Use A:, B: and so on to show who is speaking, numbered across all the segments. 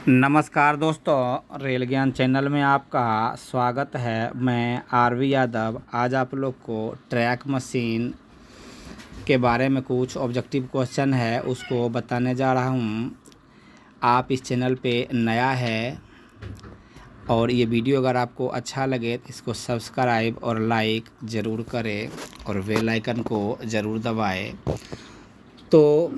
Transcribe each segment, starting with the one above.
A: नमस्कार दोस्तों, रेल ज्ञान चैनल में आपका स्वागत है। मैं आरवी यादव आज आप लोग को ट्रैक मशीन के बारे में कुछ ऑब्जेक्टिव क्वेश्चन है उसको बताने जा रहा हूँ। आप इस चैनल पे नया है और ये वीडियो अगर आपको अच्छा लगे तो इसको सब्सक्राइब और लाइक ज़रूर करें और बेल आइकन को ज़रूर दबाएं। तो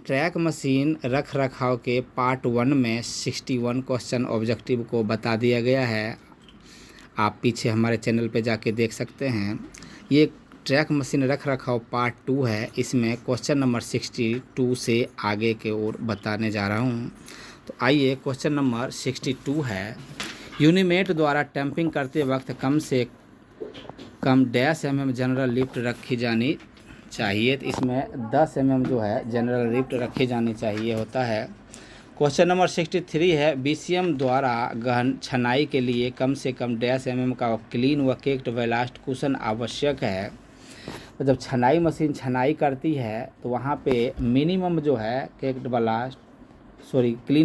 A: ट्रैक मशीन रख रखाव के पार्ट 1 में 61 क्वेश्चन ऑब्जेक्टिव को बता दिया गया है। आप पीछे हमारे चैनल पे जाके देख सकते हैं। ये ट्रैक मशीन रख रखाव पार्ट 2 है। इसमें क्वेश्चन नंबर 62 से आगे के ओर बताने जा रहा हूँ। तो आइए, क्वेश्चन नंबर 62 है, यूनिमेट द्वारा टैंपिंग करते वक्त कम से कम डैश mm जनरल लिफ्ट रखी जानी चाहिए। तो इसमें 10 mm जो है जनरल लिफ्ट रखी जानी चाहिए होता है। क्वेश्चन नंबर 63 है, बीसीएम द्वारा गहन छनाई के लिए कम से कम डैश mm का क्लीन व केक्ड बैलास्ट कुशन आवश्यक है। तो जब छनाई मशीन छनाई करती है तो वहाँ पे मिनिमम जो है क्लीन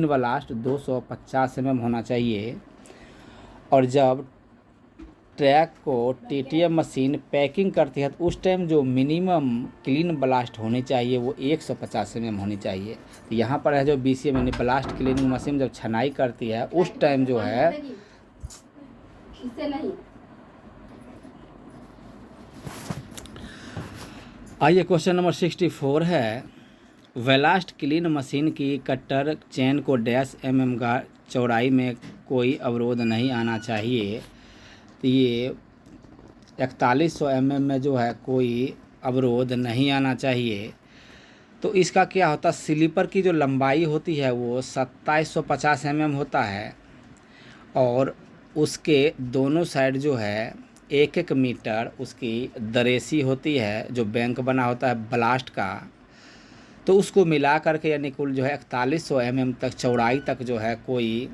A: बैलास्ट 250 mm होना चाहिए। और जब ट्रैक को टीटीएम मशीन पैकिंग करती है तो उस टाइम जो मिनिमम क्लीन ब्लास्ट होनी चाहिए वो 150 mm होनी चाहिए। तो यहाँ पर है जो बीसीएम यानी ब्लास्ट क्लीनिंग मशीन जब छनाई करती है उस टाइम जो है आइए, क्वेश्चन नंबर 64 है, वेलास्ट क्लीन मशीन की कटर चेन को डैश mm चौड़ाई में कोई अवरोध नहीं आना चाहिए। तो ये 4100 mm में जो है कोई अवरोध नहीं आना चाहिए। तो इसका क्या होता है, स्लीपर की जो लंबाई होती है वो 2750 mm होता है और उसके दोनों साइड जो है 1-1 मीटर उसकी दरेसी होती है जो बैंक बना होता है ब्लास्ट का। तो उसको मिला करके यानी कुल जो है 4100 mm तक चौड़ाई तक जो है कोई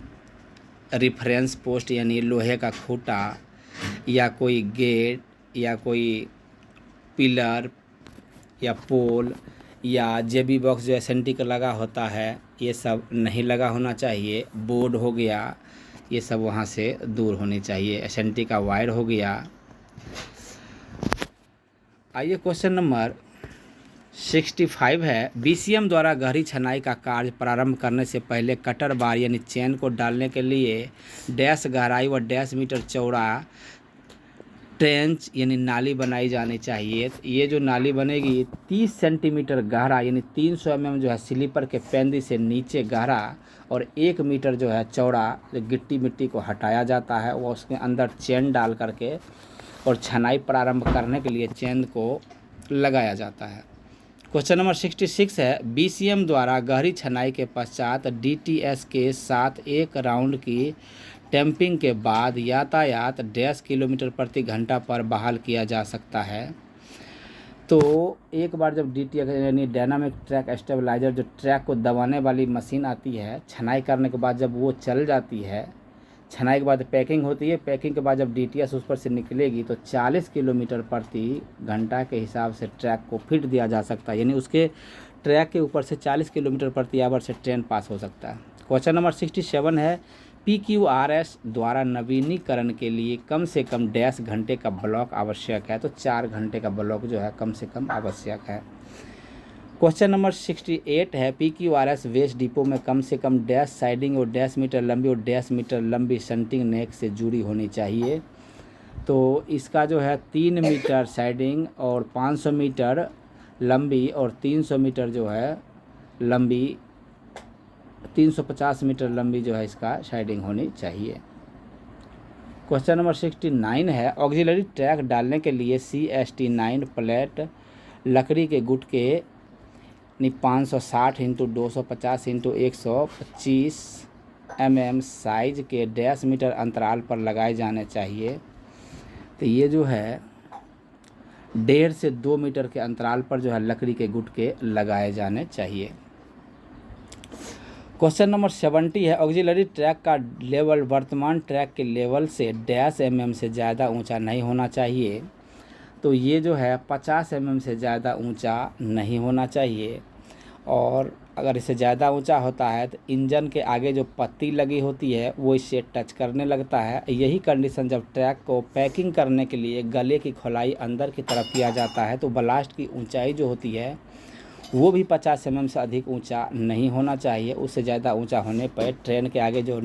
A: रेफरेंस पोस्ट यानी लोहे का खूंटा या कोई गेट या कोई पिलर या पोल या जेबी बॉक्स जो एसएनटी का लगा होता है ये सब नहीं लगा होना चाहिए। बोर्ड हो गया, ये सब वहाँ से दूर होनी चाहिए। एसएनटी का वायर हो गया। आइए, क्वेश्चन नंबर 65 है, बीसीएम द्वारा गहरी छनाई का कार्य प्रारंभ करने से पहले कटर बार यानी चेन को डालने के लिए डैश गहराई व डैश मीटर चौड़ा ट्रेंच यानी नाली बनाई जानी चाहिए। ये जो नाली बनेगी 30 सेंटीमीटर गहरा यानी 300 mm जो है स्लीपर के पेंदी से नीचे गहरा और 1 मीटर जो है चौड़ा जो गिट्टी मिट्टी को हटाया जाता है वो उसके अंदर चेन डाल करके और छनाई प्रारंभ करने के लिए चेन को लगाया जाता है। क्वेश्चन नंबर 66 है, बीसीएम द्वारा गहरी छनाई के पश्चात डीटीएस के साथ एक राउंड की टैंपिंग के बाद यातायात डैश किलोमीटर प्रति घंटा पर बहाल किया जा सकता है। तो एक बार जब डीटीएस यानी डायनामिक ट्रैक स्टेबलाइजर जो ट्रैक को दबाने वाली मशीन आती है, छनाई करने के बाद जब वो चल जाती है, छनाई के बाद पैकिंग होती है, पैकिंग के बाद जब डीटीएस उस पर से निकलेगी तो 40 किलोमीटर प्रति घंटा के हिसाब से ट्रैक को फिट दिया जा सकता है। यानी उसके ट्रैक के ऊपर से 40 किलोमीटर प्रति आवर से ट्रेन पास हो सकता है। क्वेश्चन नंबर 67 है, PQRS द्वारा नवीनीकरण के लिए कम से कम डैश घंटे का ब्लॉक आवश्यक है। तो 4 घंटे का ब्लॉक जो है कम से कम आवश्यक है। क्वेश्चन नंबर 68 है, PQRS वेस्ट डिपो में कम से कम डैश साइडिंग और डैश मीटर लंबी और डैश मीटर लंबी शंटिंग नेक से जुड़ी होनी चाहिए। तो इसका जो है 3 मीटर साइडिंग और 500 मीटर लंबी और 300 मीटर जो है लंबी 350 मीटर लंबी जो है इसका साइडिंग होनी चाहिए। क्वेश्चन नंबर 69 है, ऑक्सिलरी ट्रैक डालने के लिए CST9 प्लेट लकड़ी के गुट के 560 × 250 × 125 mm साइज के डैश मीटर अंतराल पर लगाए जाने चाहिए। तो ये जो है 1.5 से 2 मीटर के अंतराल पर जो है लकड़ी के गुट के लगाए जाने चाहिए। क्वेश्चन नंबर 70 है, ऑक्सिलरी ट्रैक का लेवल वर्तमान ट्रैक के लेवल से डैश mm से ज़्यादा ऊंचा नहीं होना चाहिए। तो ये जो है 50 mm से ज़्यादा ऊंचा नहीं होना चाहिए। और अगर इससे ज़्यादा ऊंचा होता है तो इंजन के आगे जो पत्ती लगी होती है वो इससे टच करने लगता है। यही कंडीशन जब ट्रैक को पैकिंग करने के लिए गले की खोलाई अंदर की तरफ किया जाता है तो ब्लास्ट की ऊंचाई जो होती है वो भी 50 mm से अधिक ऊंचा नहीं होना चाहिए। उससे ज़्यादा ऊंचा होने पर ट्रेन के आगे जो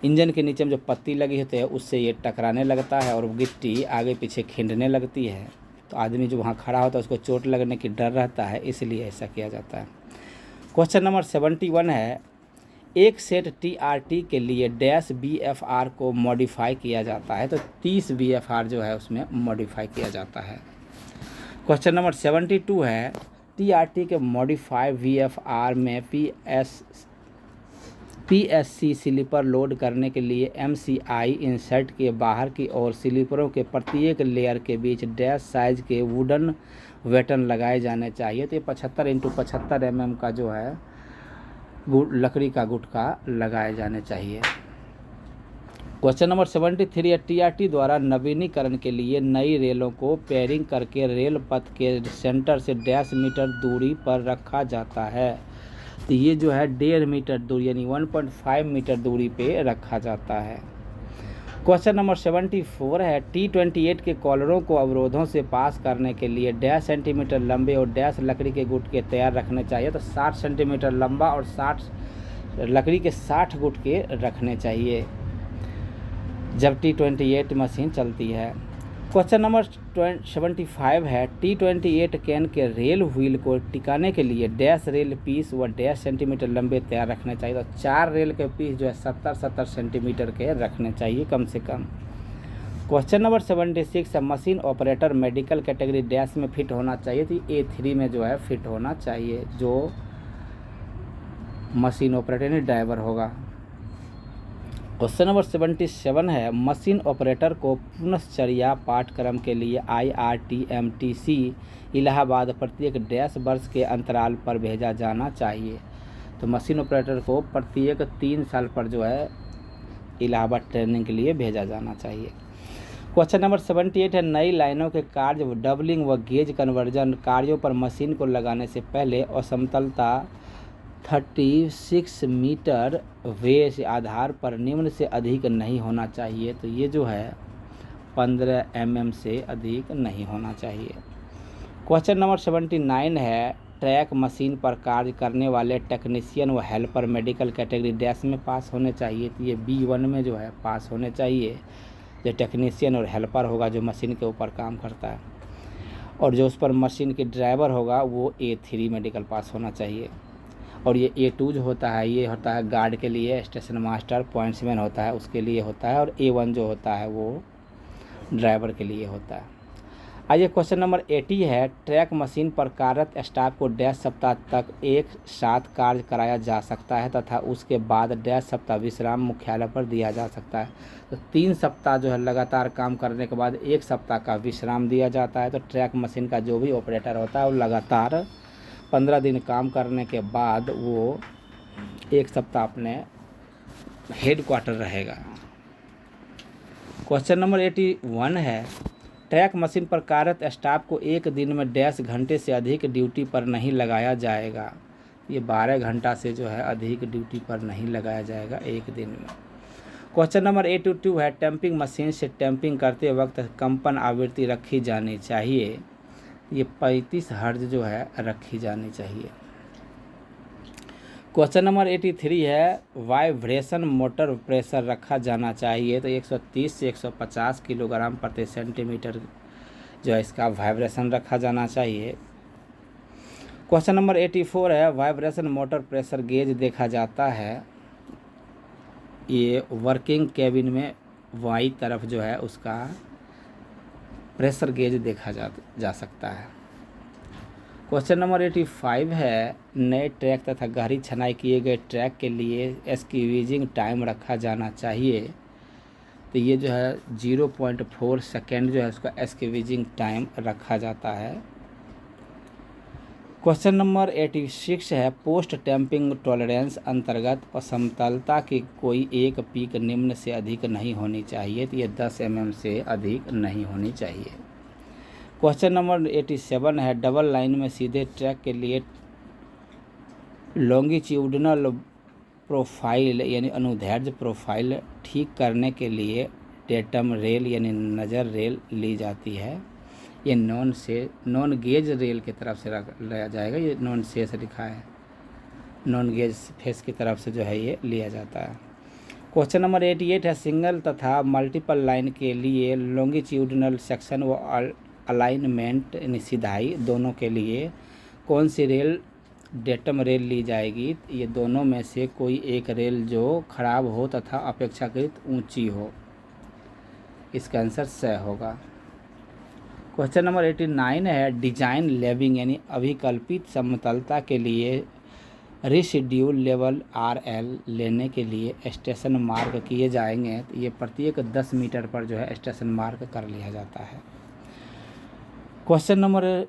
A: इंजन के नीचे में जो पत्ती लगी होती है उससे ये टकराने लगता है और गिट्टी आगे पीछे खिंडने लगती है। तो आदमी जो वहाँ खड़ा होता है उसको चोट लगने की डर रहता है, इसलिए ऐसा किया जाता है। क्वेश्चन नंबर 71 है, एक सेट TRT के लिए डैश BFR को मॉडिफाई किया जाता है। तो 30 BFR जो है उसमें मॉडिफाई किया जाता है। क्वेश्चन नंबर 72 है, TRT के मॉडिफाई VFR में PSC स्लीपर लोड करने के लिए MCI इंसर्ट के बाहर की ओर स्लीपरों के प्रत्येक लेयर के बीच डैश साइज के वुडन वेटन लगाए जाने चाहिए। तो ये 75 × 75 mm का जो है लकड़ी का गुटका लगाए जाने चाहिए। क्वेश्चन नंबर 73 है, TRT द्वारा नवीनीकरण के लिए नई रेलों को पेयरिंग करके रेल पथ के सेंटर से 1.5 मीटर दूरी पर रखा जाता है। तो ये जो है 1.5 मीटर दूरी यानी 1.5 मीटर दूरी पे रखा जाता है। क्वेश्चन नंबर 74 है, T28 के कॉलरों को अवरोधों से पास करने के लिए 1.5 सेंटीमीटर लंबे और 1.5 लकड़ी के गुटके तैयार रखने चाहिए। तो 60 सेंटीमीटर लंबा और 60 लकड़ी के 60 गुटके रखने चाहिए जब T28 मशीन चलती है। क्वेश्चन नंबर 75 है, T28 कैन के रेल व्हील को टिकाने के लिए डैश रेल पीस व 1.5 सेंटीमीटर लंबे तैयार रखने चाहिए। तो 4 रेल के पीस जो है 70 सेंटीमीटर के रखने चाहिए कम से कम। क्वेश्चन नंबर 76 है, machine operator medical category dash में फिट होना चाहिए। तो A3 में जो है फिट होना चाहिए, जो मशीन ऑपरेटर यानी ड्राइवर होगा। क्वेश्चन नंबर 77 है, मशीन ऑपरेटर को पुनश्चर्या पाठ्यक्रम के लिए IRTMTC इलाहाबाद प्रत्येक डैश वर्ष के अंतराल पर भेजा जाना चाहिए। तो मशीन ऑपरेटर को प्रत्येक 3 साल पर जो है इलाहाबाद ट्रेनिंग के लिए भेजा जाना चाहिए। क्वेश्चन नंबर 78 है, नई लाइनों के कार्य डबलिंग व गेज कन्वर्जन कार्यों पर मशीन को लगाने से पहले असमतलता 36 मीटर वे से आधार पर निम्न से अधिक नहीं होना चाहिए। तो ये जो है 15 mm से अधिक नहीं होना चाहिए। क्वेश्चन नंबर 79 है, ट्रैक मशीन पर कार्य करने वाले टेक्नीशियन व हेल्पर मेडिकल कैटेगरी डैश में पास होने चाहिए। तो ये B1 में जो है पास होने चाहिए। जो टेक्नीशियन और हेल्पर होगा जो मशीन के ऊपर काम करता है, और जो उस पर मशीन के ड्राइवर होगा वो A3 मेडिकल पास होना चाहिए। और ये A2 जो होता है ये होता है गार्ड के लिए, स्टेशन मास्टर पॉइंट्समैन होता है उसके लिए होता है, और A1 जो होता है वो ड्राइवर के लिए होता है। आइए क्वेश्चन नंबर 80 है, ट्रैक मशीन पर कार्यरत स्टाफ को 1.5 सप्ताह तक एक साथ कार्य कराया जा सकता है तथा उसके बाद 1.5 सप्ताह विश्राम मुख्यालय पर दिया जा सकता है। तो 3 सप्ताह जो है लगातार काम करने के बाद 1 सप्ताह का विश्राम दिया जाता है। तो ट्रैक मशीन का जो भी ऑपरेटर होता है वो लगातार 15 दिन काम करने के बाद वो 1 सप्ताह अपने हेड क्वार्टर रहेगा। क्वेश्चन नंबर 81 है, ट्रैक मशीन पर कार्यरत स्टाफ को एक दिन में 1.5 घंटे से अधिक ड्यूटी पर नहीं लगाया जाएगा। ये 12 घंटा से जो है अधिक ड्यूटी पर नहीं लगाया जाएगा एक दिन में। क्वेश्चन नंबर 82 है, टैंपिंग मशीन से टैंपिंग करते वक्त कंपन आवृत्ति रखी जानी चाहिए। ये 35 हर्ट्ज जो है रखी जानी चाहिए। क्वेश्चन नंबर 83 है, वाइब्रेशन मोटर प्रेशर रखा जाना चाहिए। तो 130 से 150 किलोग्राम प्रति सेंटीमीटर जो है इसका वाइब्रेशन रखा जाना चाहिए। क्वेश्चन नंबर 84 है, वाइब्रेशन मोटर प्रेशर गेज देखा जाता है। ये वर्किंग कैबिन में वाई तरफ जो है उसका प्रेशर गेज देखा जा सकता है। क्वेश्चन नंबर 85 है, नए ट्रैक तथा गहरी छनाई किए गए ट्रैक के लिए स्क्वीजिंग टाइम रखा जाना चाहिए। तो ये जो है 0.4 सेकेंड जो है उसका स्क्वीजिंग टाइम रखा जाता है। क्वेश्चन नंबर 86 है, पोस्ट टैंपिंग टॉलरेंस अंतर्गत असमतलता की कोई एक पीक निम्न से अधिक नहीं होनी चाहिए। तो ये 10 mm से अधिक नहीं होनी चाहिए। क्वेश्चन नंबर 87 है, डबल लाइन में सीधे ट्रैक के लिए लॉन्गिट्यूडिनल प्रोफाइल यानी अनुदैर्ध्य प्रोफाइल ठीक करने के लिए डेटम रेल यानी नज़र रेल ली जाती है। ये नॉन गेज रेल की तरफ से लिया जाएगा। ये नॉन से लिखा है, नॉन गेज फेस की तरफ से जो है ये लिया जाता है। क्वेश्चन नंबर 88 है, सिंगल तथा मल्टीपल लाइन के लिए लॉन्गिट्यूडिनल सेक्शन व अलाइनमेंट यानी सिधाई दोनों के लिए कौन सी रेल डेटम रेल ली जाएगी? ये दोनों में से कोई एक रेल जो खराब हो तथा अपेक्षाकृत ऊंची हो। इसका आंसर स होगा। क्वेश्चन नंबर 89 है, डिजाइन लेवलिंग यानी अभिकल्पित समतलता के लिए रिशिड्यूल लेवल RL लेने के लिए स्टेशन मार्क किए जाएंगे। तो ये प्रत्येक 10 मीटर पर जो है स्टेशन मार्क कर लिया जाता है। क्वेश्चन नंबर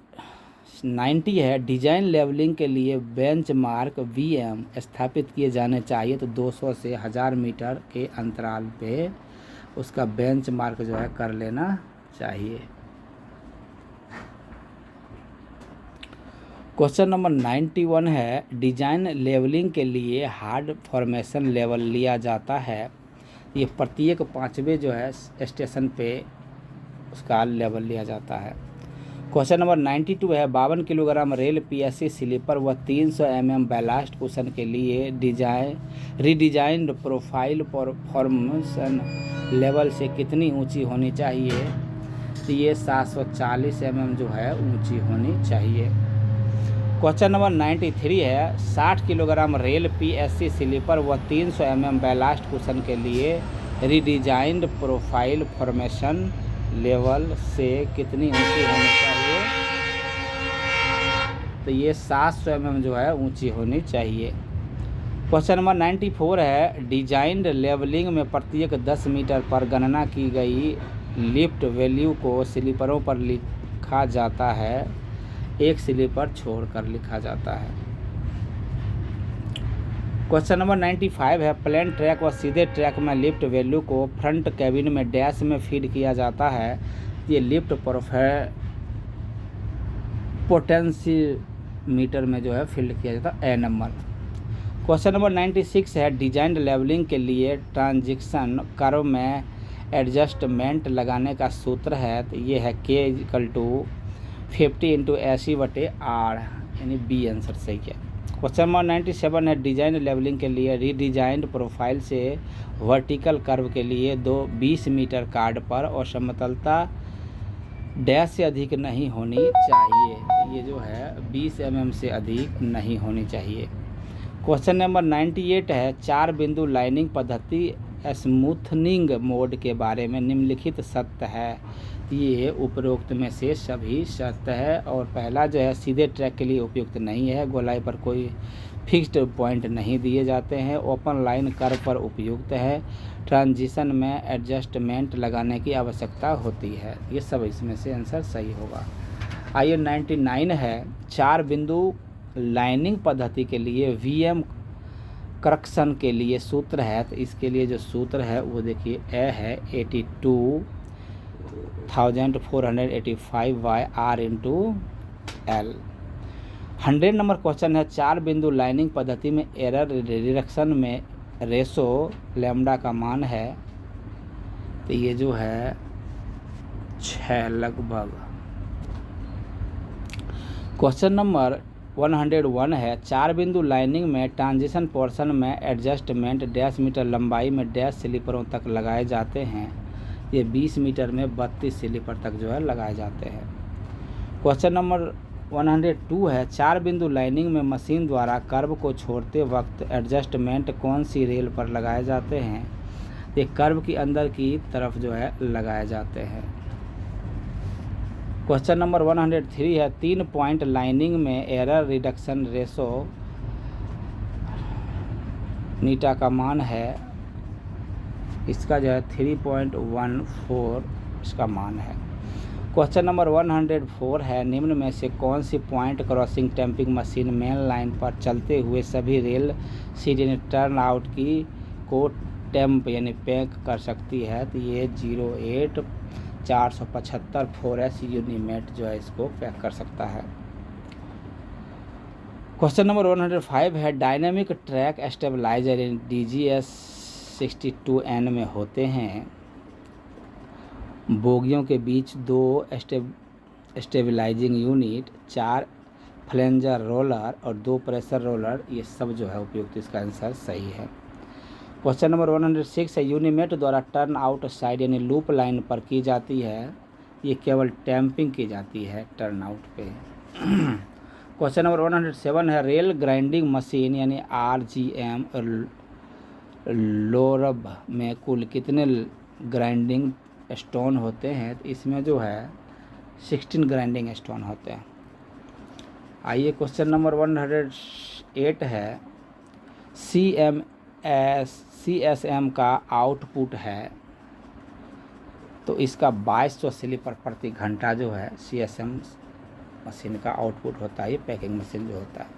A: 90 है, डिजाइन लेवलिंग के लिए बेंच मार्क VM स्थापित किए जाने चाहिए। तो 200 से 1000 मीटर के अंतराल पे उसका बेंच मार्क जो है कर लेना चाहिए। क्वेश्चन नंबर 91 है, डिजाइन लेवलिंग के लिए हार्ड फॉर्मेशन लेवल लिया जाता है। ये प्रत्येक 5वें जो है स्टेशन पे उसका लेवल लिया जाता है। क्वेश्चन नंबर 92 है, 52 किलोग्राम रेल PSC स्लीपर व 300 mm बैलास्ट कुशन के लिए रीडिजाइंड प्रोफाइल फॉर्मेशन लेवल से कितनी ऊंची होनी चाहिए? तो ये 740 mm जो है ऊंची होनी चाहिए। क्वेश्चन नंबर 93 है, 60 किलोग्राम रेल PSC स्लीपर व 300 mm बैलास्ट कुशन के लिए रीडिजाइंड प्रोफाइल फॉर्मेशन लेवल से कितनी ऊंची होनी चाहिए? तो ये 700 mm जो है ऊंची होनी चाहिए। क्वेश्चन नंबर 94 है, डिजाइंड लेवलिंग में प्रत्येक 10 मीटर पर गणना की गई लिफ्ट वैल्यू को स्लीपरों पर लिखा जाता है, एक स्लीपर छोड़कर लिखा जाता है। क्वेश्चन नंबर 95 है, प्लेन ट्रैक व सीधे ट्रैक में लिफ्ट वैल्यू को फ्रंट कैबिन में डैश में फीड किया जाता है। ये लिफ्ट पोटेंशियोमीटर में जो है फील्ड किया जाता है, A नंबर। क्वेश्चन नंबर 96 है, डिजाइन लेवलिंग के लिए ट्रांजिशन कर्व में एडजस्टमेंट लगाने का सूत्र है। तो ये है K = 50 × 80/R यानी B आंसर सही है। क्वेश्चन नंबर 97 है, डिजाइन लेवलिंग के लिए रीडिजाइंड प्रोफाइल से वर्टिकल कर्व के लिए 20 मीटर कार्ड पर और समतलता डैश से अधिक नहीं होनी चाहिए। ये जो है 20 mm से अधिक नहीं होनी चाहिए। क्वेश्चन नंबर 98 है, 4 बिंदु लाइनिंग पद्धति स्मूथनिंग मोड के बारे में निम्नलिखित सत्य है। ये उपरोक्त में से सभी सत्य है। और पहला जो है, सीधे ट्रैक के लिए उपयुक्त नहीं है, गोलाई पर कोई फिक्स्ड पॉइंट नहीं दिए जाते हैं, ओपन लाइन कर्व पर उपयुक्त है, ट्रांजिशन में एडजस्टमेंट लगाने की आवश्यकता होती है। ये सब इसमें से आंसर सही होगा। आइए 99 है, 4 बिंदु लाइनिंग पद्धति के लिए VM करेक्शन के लिए सूत्र है। तो इसके लिए जो सूत्र है वो देखिए, A है 82,485/R × L। 100 नंबर क्वेश्चन है, 4 बिंदु लाइनिंग पद्धति में एरर रिडक्शन में रेशो लैम्डा का मान है। तो ये जो है 6 लगभग। क्वेश्चन नंबर 101 है, 4 बिंदु लाइनिंग में ट्रांजिशन पोर्शन में एडजस्टमेंट डैश मीटर लंबाई में डैश स्लीपरों तक लगाए जाते हैं। ये 20 मीटर में 32 स्लीपर तक जो है लगाए जाते हैं। क्वेश्चन नंबर 102 है, 4 बिंदु लाइनिंग में मशीन द्वारा कर्व को छोड़ते वक्त एडजस्टमेंट कौन सी रेल पर लगाए जाते हैं? ये कर्व की अंदर की तरफ जो है लगाए जाते हैं। क्वेश्चन नंबर 103 है, 3 पॉइंट लाइनिंग में एरर रिडक्शन रेशो नीटा का मान है। इसका जो है 3.14 इसका मान है। क्वेश्चन नंबर 104 है, निम्न में से कौन सी point crossing tamping machine main line पर चलते हुए सभी रेल सीट यानी टर्न आउट की को टैंप यानी पैक कर सकती है? तो ये 08475 4S यूनिमेट जो है इसको पैक कर सकता है। क्वेश्चन नंबर 105 है डायनेमिक ट्रैक स्टेबलाइजर इन DGS 62N में होते हैं बोगियों के बीच 2 स्टेबलाइजिंग यूनिट, 4 फ्लेंजर रोलर और 2 प्रेशर रोलर, ये सब जो है उपयुक्त, इसका आंसर सही है। क्वेश्चन नंबर 106 है यूनिमेट द्वारा टर्न आउट साइड यानी लूप लाइन पर की जाती है, ये केवल टैंपिंग की जाती है टर्न आउट पे। क्वेश्चन नंबर 107 है रेल ग्राइंडिंग मशीन यानी RGM लोरब में कुल कितने ग्राइंडिंग स्टोन होते हैं, तो इसमें जो है 16 ग्राइंडिंग स्टोन होते हैं। आइए क्वेश्चन नंबर 108 है CSM का आउटपुट है, तो इसका 2200 स्लीपर प्रति घंटा जो है CSM मशीन का आउटपुट होता है, ये पैकिंग मशीन जो होता है।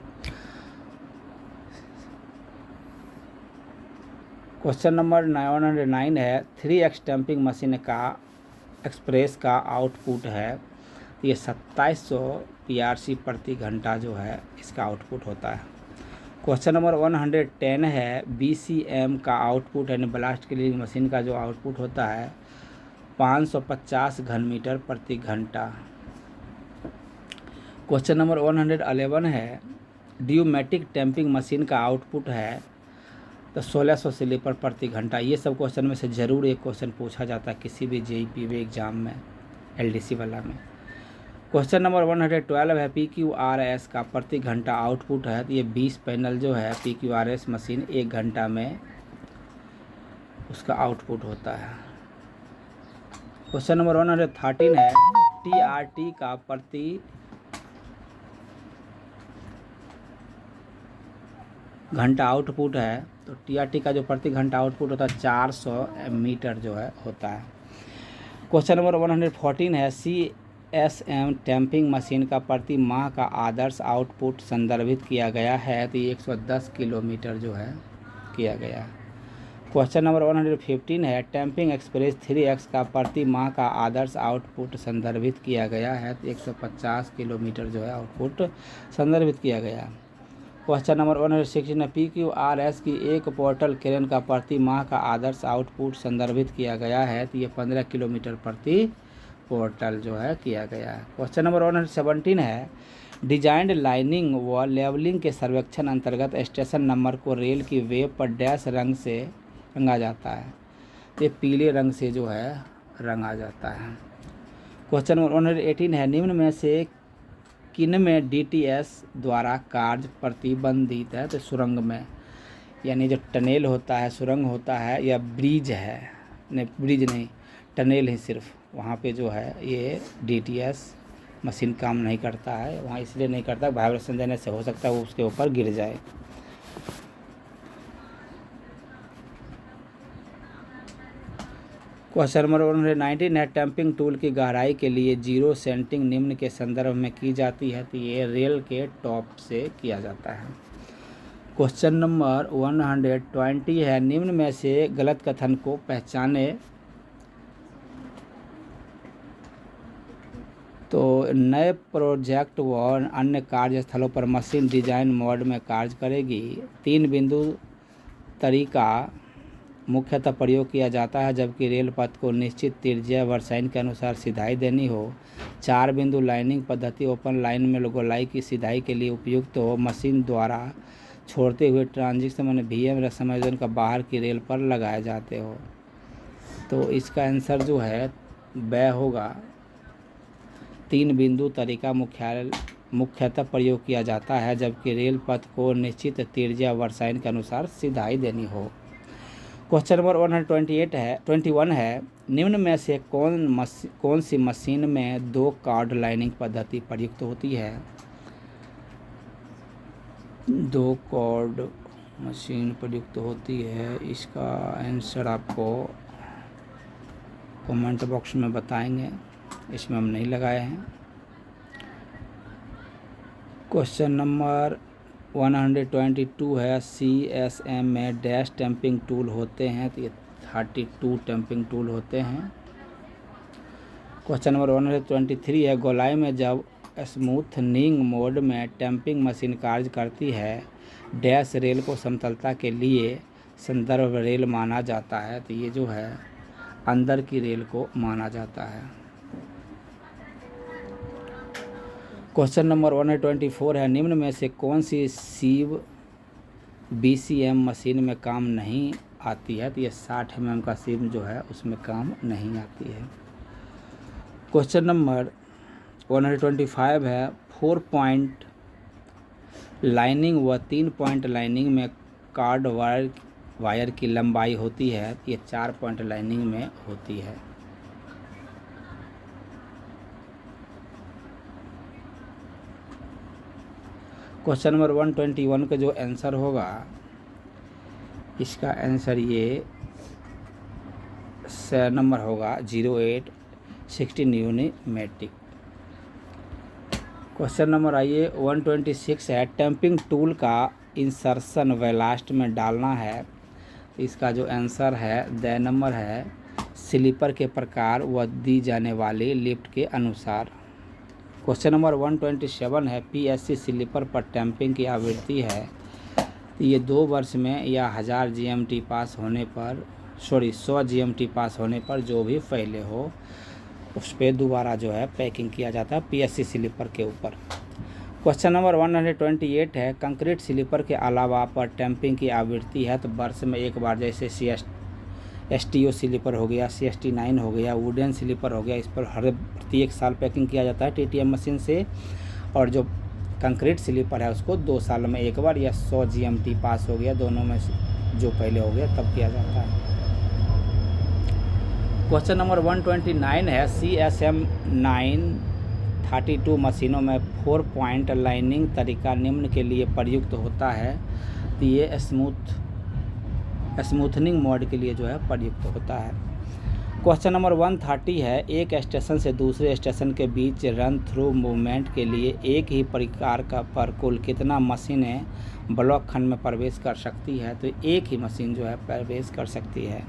A: क्वेश्चन नंबर 109 है 3X टैंपिंग मशीन का एक्सप्रेस का आउटपुट है, ये 2700 PRC प्रति घंटा जो है इसका आउटपुट होता है। क्वेश्चन नंबर 110 है BCM का आउटपुट यानी ब्लास्ट क्लीनिंग मशीन का जो आउटपुट होता है 550 घन मीटर प्रति घंटा। क्वेश्चन नंबर 111 है ड्यूमेटिक टैंपिंग मशीन का आउटपुट है तो 1600 स्लीपर प्रति घंटा। ये सब क्वेश्चन में से ज़रूर एक क्वेश्चन पूछा जाता है किसी भी JEE एग्ज़ाम में, LDC वाला में। क्वेश्चन नंबर 112 है PQRS का प्रति घंटा आउटपुट है, तो ये 20 पैनल जो है PQRS मशीन 1 घंटा में उसका आउटपुट होता है। क्वेश्चन नंबर 113 है TRT का प्रति घंटा आउटपुट है, तो TRT का जो प्रति घंटा आउटपुट होता है 400 मीटर जो है होता है। क्वेश्चन नंबर 114 है CSM टैंपिंग मशीन का प्रति माह का आदर्श आउटपुट संदर्भित किया गया है, तो ये 110 किलोमीटर जो है किया गया है। क्वेश्चन नंबर 115 है टैंपिंग एक्सप्रेस 3X का प्रति माह का आदर्श आउटपुट संदर्भित किया गया है, तो 150 किलोमीटर जो है आउटपुट संदर्भित किया गया है। क्वेश्चन नंबर 116 है PQRS की एक पोर्टल क्रेन का प्रति माह का आदर्श आउटपुट संदर्भित किया गया है, तो ये 15 किलोमीटर प्रति पोर्टल जो है किया गया है। क्वेश्चन नंबर 117 है डिजाइंड लाइनिंग व लेवलिंग के सर्वेक्षण अंतर्गत स्टेशन नंबर को रेल की वेब पर डैश रंग से रंगा जाता है, ये पीले रंग से जो है रंगा जाता है। क्वेश्चन नंबर 118 है निम्न में से किन में DTS द्वारा कार्य प्रतिबंधित है, तो सुरंग में, यानी जो टनेल होता है, सुरंग होता है या ब्रिज है, नहीं ब्रिज नहीं टनेल है सिर्फ, वहाँ पे जो है ये DTS मशीन काम नहीं करता है। वहाँ इसलिए नहीं करता, वाइब्रेशन देने से हो सकता है वो उसके ऊपर गिर जाए। क्वेश्चन नंबर 119 है टैंपिंग टूल की गहराई के लिए जीरो सेंटिंग निम्न के संदर्भ में की जाती है, तो ये रेल के टॉप से किया जाता है। क्वेश्चन नंबर 120 है निम्न में से गलत कथन को पहचाने, तो नए प्रोजेक्ट व अन्य कार्यस्थलों पर मशीन डिजाइन मोड में कार्य करेगी। 3 बिंदु तरीका मुख्यतः प्रयोग किया जाता है, जबकि रेल पथ को निश्चित त्रिज्या वर्साइन के अनुसार सिधाई देनी हो। 4 बिंदु लाइनिंग पद्धति ओपन लाइन में गोलाई की सिधाई के लिए उपयुक्त हो। मशीन द्वारा छोड़ते हुए ट्रांजिशन मैंने VM या समायोजन का बाहर की रेल पर लगाए जाते हो। तो इसका आंसर जो है वह होगा 3 बिंदु तरीका मुख्यतः प्रयोग किया जाता है, जबकि रेल पथ को निश्चित त्रिज्या वर्साइन के अनुसार सिधाई देनी हो। क्वेश्चन नंबर 121 है निम्न में से कौन सी मशीन में 2 कॉर्ड लाइनिंग पद्धति प्रयुक्त होती है। 2 कॉर्ड मशीन प्रयुक्त होती है, इसका आंसर आपको कमेंट बॉक्स में बताएंगे, इसमें हम नहीं लगाए हैं। क्वेश्चन नंबर 122 है CSM में डैश टैंपिंग टूल होते हैं, तो ये 32 टैंपिंग टूल होते हैं। क्वेश्चन नंबर 123 है गोलाई में जब स्मूथनिंग मोड में टैंपिंग मशीन कार्य करती है। डैश रेल को समतलता के लिए संदर्भ रेल माना जाता है। तो ये जो है अंदर की रेल को माना जाता है। क्वेश्चन नंबर 124 है, निम्न में से कौन सी सीव BCM मशीन में काम नहीं आती है? तो ये 60 mm का सीव जो है उसमें काम नहीं आती है। क्वेश्चन नंबर 125 है, 4 पॉइंट लाइनिंग व 3 पॉइंट लाइनिंग में कार्ड वायर की लंबाई होती है। ये 4 पॉइंट लाइनिंग में होती है। क्वेश्चन नंबर 121 का जो आंसर होगा, इसका आंसर ये नंबर होगा 08 16 न्यूमेटिक। क्वेश्चन नंबर आइए 126 है, टैंपिंग टूल का इंसर्शन वेलास्ट में डालना है। इसका जो आंसर है द नंबर है स्लीपर के प्रकार व दी जाने वाली लिफ्ट के अनुसार। क्वेश्चन नंबर 127 है, PSC स्लीपर पर टैंपिंग की आवृत्ति है। ये 2 वर्ष में या 1000 GMT पास होने पर 100 GMT पास होने पर जो भी पहले हो उस पर दोबारा जो है पैकिंग किया जाता है PSC स्लीपर के ऊपर। क्वेश्चन नंबर 128 है, कंक्रीट स्लीपर के अलावा पर टैंपिंग की आवृत्ति है। तो वर्ष में एक बार, जैसे STO स्लीपर हो गया, CST9 हो गया, वुडन स्लीपर हो गया, इस पर हर प्रत्येक साल पैकिंग किया जाता है TTM मशीन से। और जो कंक्रीट स्लीपर है उसको 2 साल में एक बार या 100 GMT पास हो गया, दोनों में से जो पहले हो गया तब किया जाता है। क्वेश्चन नंबर 129 है, CSM 932 मशीनों में 4 पॉइंट लाइनिंग तरीका निम्न के लिए प्रयुक्त होता है। तो ये स्मूथनिंग मोड के लिए जो है प्रयुक्त होता है। क्वेश्चन नंबर 130 है, एक स्टेशन से दूसरे स्टेशन के बीच रन थ्रू मूवमेंट के लिए एक ही प्रकार का पर कुल कितना मशीनें ब्लॉक खंड में प्रवेश कर सकती है? तो एक ही मशीन जो है प्रवेश कर सकती है।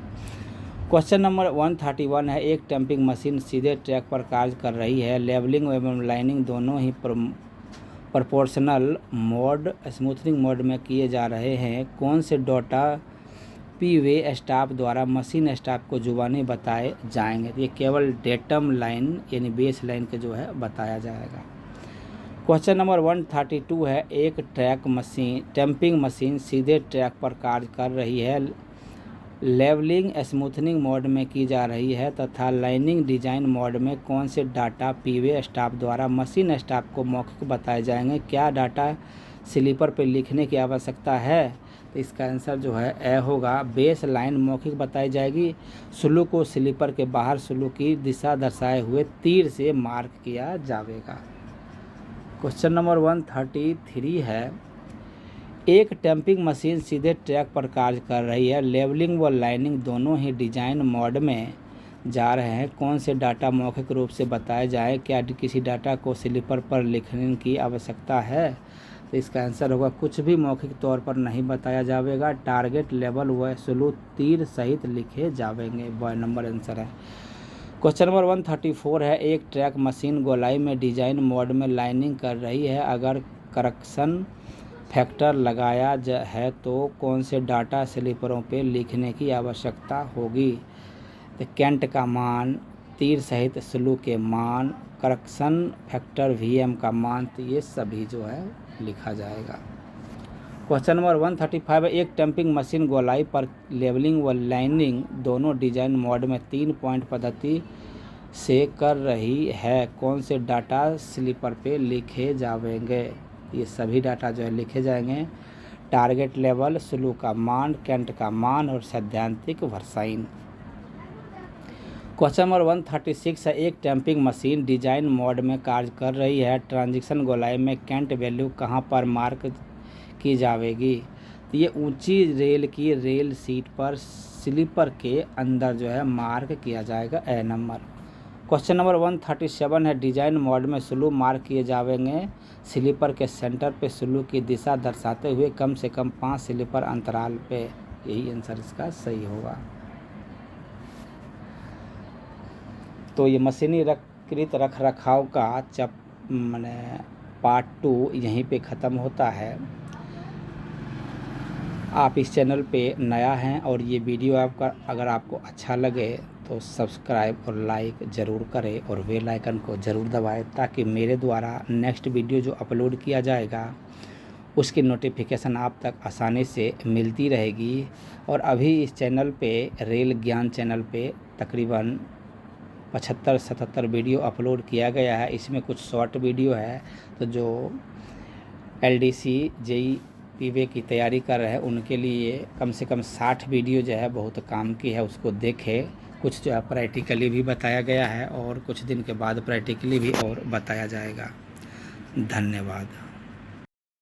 A: क्वेश्चन नंबर 131 है, एक टैंपिंग मशीन सीधे ट्रैक पर कार्य कर रही है। लेवलिंग एवं लाइनिंग दोनों ही प्रोपोर्शनल मोड स्मूथनिंग मोड में किए जा रहे हैं। कौन से डाटा P-वे स्टाफ द्वारा मशीन स्टाफ को जुबानी बताए जाएंगे? तो ये केवल डेटम लाइन यानी बेस लाइन के जो है बताया जाएगा। क्वेश्चन नंबर 132 है, एक टैंपिंग मशीन सीधे ट्रैक पर कार्य कर रही है, लेवलिंग स्मूथनिंग मोड में की जा रही है तथा लाइनिंग डिजाइन मोड में कौन से डाटा P-वे स्टाफ द्वारा मशीन स्टाफ को मौखिक बताए जाएंगे? क्या डाटा स्लीपर पर लिखने की आवश्यकता है? तो इसका आंसर जो है ए होगा, बेस लाइन मौखिक बताई जाएगी। स्लू को स्लीपर के बाहर स्लू की दिशा दर्शाए हुए तीर से मार्क किया जाएगा। क्वेश्चन नंबर 133 है, एक टैंपिंग मशीन सीधे ट्रैक पर कार्य कर रही है, लेवलिंग व लाइनिंग दोनों ही डिजाइन मोड में जा रहे हैं। कौन से डाटा मौखिक रूप से बताए जाए? क्या किसी डाटा को स्लीपर पर लिखने की आवश्यकता है? तो इसका आंसर होगा कुछ भी मौखिक तौर पर नहीं बताया जाएगा। टारगेट लेवल व स्लू तीर सहित लिखे जाएंगे। बॉय नंबर आंसर है। क्वेश्चन नंबर 134 है, एक ट्रैक मशीन गोलाई में डिजाइन मोड में लाइनिंग कर रही है, अगर करेक्शन फैक्टर लगाया है तो कौन से डाटा स्लीपरों पे लिखने की आवश्यकता होगी? तो कैंट का मान, तीर सहित स्लू के मान, करेक्शन फैक्टर VM का मान, तो ये सभी जो है लिखा जाएगा। क्वेश्चन नंबर 135 है, एक टैंपिंग मशीन गोलाई पर लेवलिंग व लाइनिंग दोनों डिजाइन मोड में 3 पॉइंट पद्धति से कर रही है, कौन से डाटा स्लीपर पे लिखे जाएंगे? ये सभी डाटा जो है लिखे जाएंगे। टारगेट लेवल, स्लू का मान, कैंट का मान और सैद्धांतिक वर्साइन। क्वेश्चन नंबर 136 है, एक टैंपिंग मशीन डिजाइन मोड में कार्य कर रही है, ट्रांजिशन गोलाई में कैंट वैल्यू कहाँ पर मार्क की जाएगी? तो ये ऊंची रेल की रेल सीट पर स्लीपर के अंदर जो है मार्क किया जाएगा, ए नंबर। क्वेश्चन नंबर 137 है, डिजाइन मोड में स्लू मार्क किए जाएंगे, स्लीपर के सेंटर पे स्लू की दिशा दर्शाते हुए कम से कम 5 स्लीपर अंतराल पे। यही आंसर इसका सही होगा। तो ये मशीनी रख रखाव का मैंने पार्ट 2 यहीं पे ख़त्म होता है। आप इस चैनल पे नया हैं और ये वीडियो आपका अगर आपको अच्छा लगे तो सब्सक्राइब और लाइक ज़रूर करें और बेल आइकन को ज़रूर दबाएं, ताकि मेरे द्वारा नेक्स्ट वीडियो जो अपलोड किया जाएगा उसकी नोटिफिकेशन आप तक आसानी से मिलती रहेगी। और अभी इस चैनल पे रेल ज्ञान चैनल पे तकरीबन 75-77 वीडियो अपलोड किया गया है। इसमें कुछ शॉर्ट वीडियो है, तो जो LDC JEE पीवे की तैयारी कर रहे हैं उनके लिए कम से कम 60 वीडियो जो है बहुत काम की है, उसको देखें। कुछ जो है प्रैक्टिकली भी बताया गया है और कुछ दिन के बाद प्रैक्टिकली भी और बताया जाएगा। धन्यवाद।